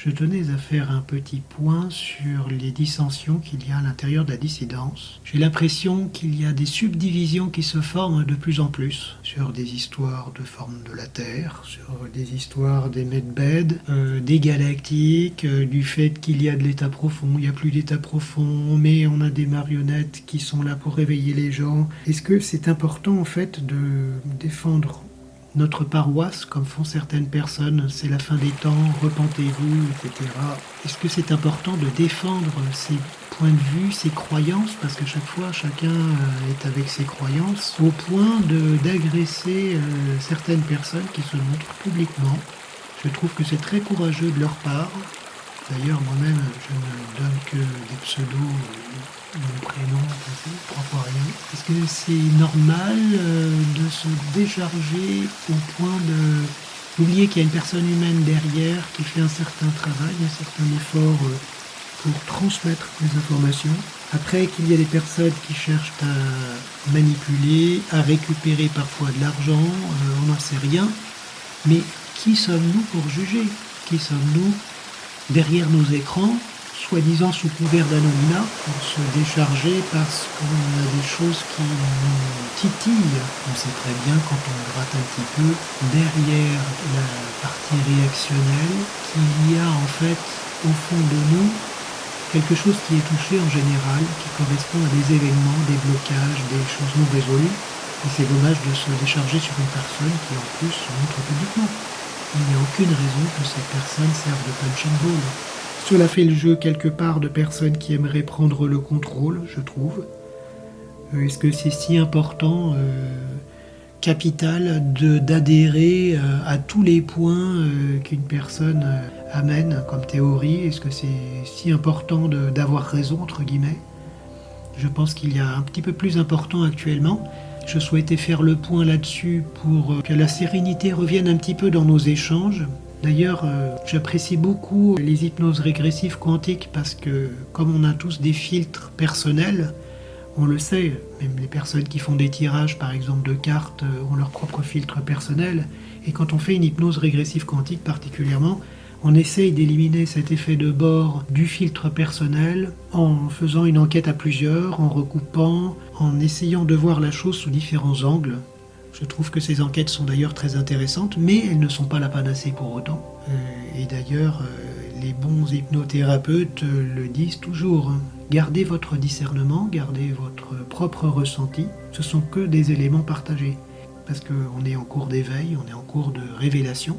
Je tenais à faire un petit point sur les dissensions qu'il y a à l'intérieur de la dissidence. J'ai l'impression qu'il y a des subdivisions qui se forment de plus en plus sur des histoires de forme de la Terre, sur des histoires des medbeds, des galactiques, du fait qu'il y a de l'état profond, il n'y a plus d'état profond, mais on a des marionnettes qui sont là pour réveiller les gens. Est-ce que c'est important en fait de défendre notre paroisse, comme font certaines personnes, c'est la fin des temps, repentez-vous, etc. Est-ce que c'est important de défendre ses points de vue, ses croyances, parce qu'à chaque fois, chacun est avec ses croyances, au point d'agresser certaines personnes qui se montrent publiquement. Je trouve que c'est très courageux de leur part. D'ailleurs, moi-même, je ne donne que des pseudos, mon prénom, trois fois rien. Est-ce que c'est normal de se décharger au point d'oublier qu'il y a une personne humaine derrière qui fait un certain travail, un certain effort pour transmettre les informations? Après, qu'il y a des personnes qui cherchent à manipuler, à récupérer parfois de l'argent, on n'en sait rien. Mais qui sommes-nous pour juger? Qui sommes-nous derrière nos écrans, soi-disant sous couvert d'anonymat, pour se décharger parce qu'on a des choses qui nous titillent? On sait très bien, quand on gratte un petit peu, derrière la partie réactionnelle, qu'il y a en fait, au fond de nous, quelque chose qui est touché en général, qui correspond à des événements, des blocages, des choses non résolues. Et c'est dommage de se décharger sur une personne qui en plus se montre publiquement. Il n'y a aucune raison que cette personne serve de punching ball. Cela fait le jeu quelque part de personnes qui aimeraient prendre le contrôle, je trouve. Est-ce que c'est si important, capital, d'adhérer à tous les points qu'une personne amène comme théorie? Est-ce que c'est si important d'avoir raison, entre guillemets? Je pense qu'il y a un petit peu plus important actuellement. Je souhaitais faire le point là-dessus pour que la sérénité revienne un petit peu dans nos échanges. D'ailleurs, j'apprécie beaucoup les hypnoses régressives quantiques parce que, comme on a tous des filtres personnels, on le sait, même les personnes qui font des tirages, par exemple, de cartes, ont leur propre filtre personnel. Et quand on fait une hypnose régressive quantique particulièrement, on essaye d'éliminer cet effet de bord du filtre personnel en faisant une enquête à plusieurs, en recoupant, en essayant de voir la chose sous différents angles. Je trouve que ces enquêtes sont d'ailleurs très intéressantes, mais elles ne sont pas la panacée pour autant. Et d'ailleurs, les bons hypnothérapeutes le disent toujours. Gardez votre discernement, gardez votre propre ressenti. Ce sont que des éléments partagés. Parce qu'on est en cours d'éveil, on est en cours de révélation.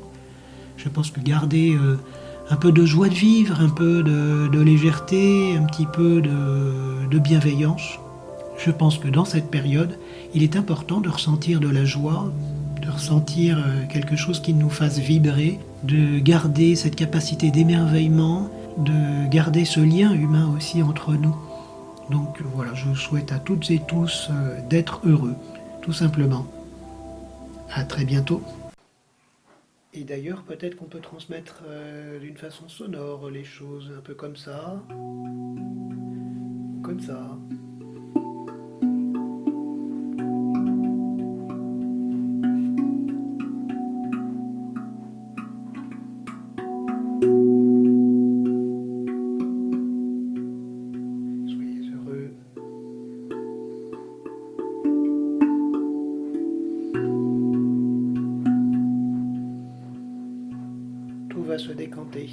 Je pense que garder un peu de joie de vivre, un peu de légèreté, un petit peu de bienveillance, je pense que dans cette période, il est important de ressentir de la joie, de ressentir quelque chose qui nous fasse vibrer, de garder cette capacité d'émerveillement, de garder ce lien humain aussi entre nous. Donc voilà, je souhaite à toutes et tous d'être heureux, tout simplement. À très bientôt. Et d'ailleurs, peut-être qu'on peut transmettre d'une façon sonore les choses, un peu comme ça, ou comme ça. Soyez heureux. Tout va se décanter.